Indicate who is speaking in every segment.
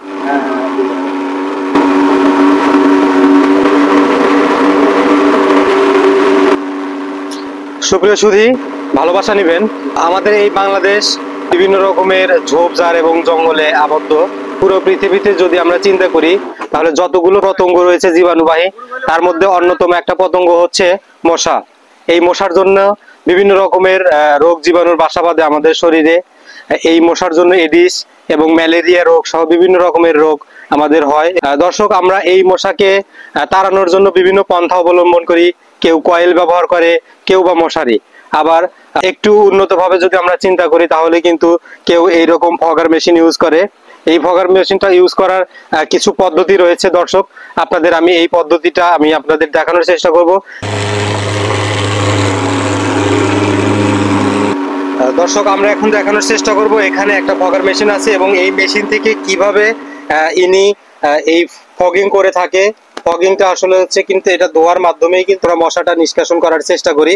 Speaker 1: সুপ্রিয় সুধী, ভালোবাসা নিবেন। আমাদের এই বাংলাদেশ বিভিন্ন রকমের ঝোপঝাড় এবং জঙ্গলে আবদ্ধ। পুরো পৃথিবীতে যদি আমরা চিন্তা করি তাহলে যতগুলো পতঙ্গ রয়েছে জীবাণুবাহী, তার মধ্যে অন্যতম একটা পতঙ্গ হচ্ছে মশা। এই মশার জন্য বিভিন্ন রকমের রোগ জীবাণুর বাসা বাঁধে আমাদের শরীরে। এই মশার জন্য এডিস এবং ম্যালেরিয়া রোগ সহ বিভিন্ন রকমের রোগ আমাদের হয়। দর্শক, আমরা এই মশাকে তাড়ানোর জন্য বিভিন্ন পন্থা অবলম্বন করি। কেউ কয়েল ব্যবহার করে, কেউ বা মশারি। আবার একটু উন্নতভাবে যদি আমরা চিন্তা করি তাহলে কিন্তু কেউ এইরকম ফগার মেশিন ইউজ করে। এই ফগার মেশিনটা ইউজ করার কিছু পদ্ধতি রয়েছে দর্শক, আমি এই পদ্ধতিটা আপনাদের দেখানোর চেষ্টা করব। দর্শক, আমরা এখন দেখানোর চেষ্টা করব এখানে একটা ফগার মেশিন আছে এবং এই মেশিন থেকে কিভাবে ইনি এই ফগিং করে থাকে। ফগিংটা আসলে হচ্ছে কিন্তু এটা ধোয়ার মাধ্যমেই কিন্তু আমরা মশাটা নিষ্কাশন করার চেষ্টা করি।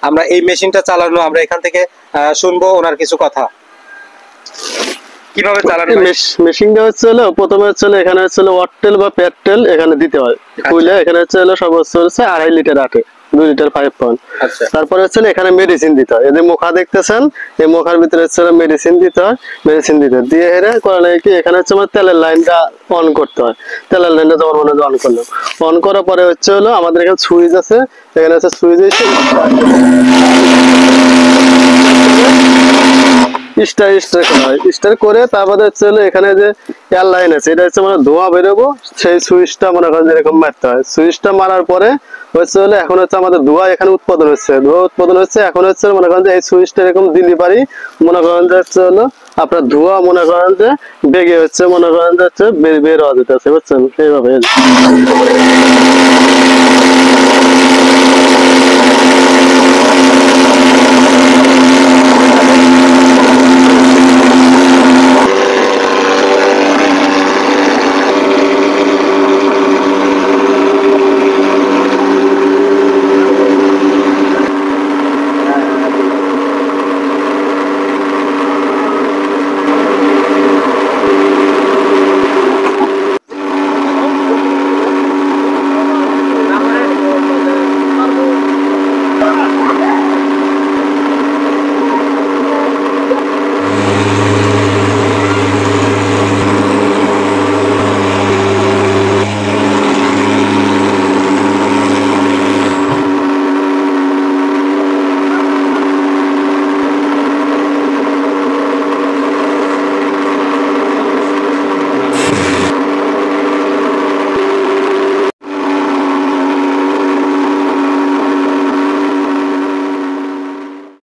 Speaker 1: আমরা এই মেশিনটা চালানো, আমরা এখান থেকে শুনবো ওনার কিছু কথা। কিভাবে চালানো
Speaker 2: মেশিনটা হচ্ছে হলো, প্রথমে হচ্ছে হলো এখানে হচ্ছে হলো ওয়াটটেল বা পেটটেল এখানে দিতে হয়। কইলে এখানে হচ্ছে হলো সর্বোচ্চ হচ্ছে 2.5 লিটার আটে, 2 লিটার 5 পাউন্ড। তারপরে হচ্ছে এখানে মেডিসিন দিতে হয়। এই যে মুখা দেখতেছেন, এই মুখার ভিতরে হচ্ছে মেডিসিন দিতে হয়। মেডিসিন দিতে দিয়ে হেরে করালে কি এখানে হচ্ছে আমার তেলের লাইনটা অন করতে হয়। তেলের লাইনটা যখন মনে অন করলাম, অন করার পরে হচ্ছে হলো আমাদের এখানে সুইচ আছে। এখানে হচ্ছে সুইচ স্টার করে তারপরে হচ্ছে হলো এখানে যে এয়ার লাইন আছে, এটা হচ্ছে মানে ধোঁয়া বেরোবো, সেই সুইচটা মনে করেন এরকম মারতে হয়। সুইচটা মারার পরে হচ্ছে হলো এখন হচ্ছে আমাদের ধোঁয়া এখানে উৎপাদন হচ্ছে, ধোঁয়া উৎপাদন হচ্ছে। এখন হচ্ছে মনে করেন যে এই সুইচটা এরকম দিলে পারি মনে করেন যে হচ্ছে হলো আপনার ধোঁয়া মনে করেন যে বেগে হচ্ছে মনে করেন যে হচ্ছে বের হওয়া যেতেছে, বুঝছেন? এইভাবে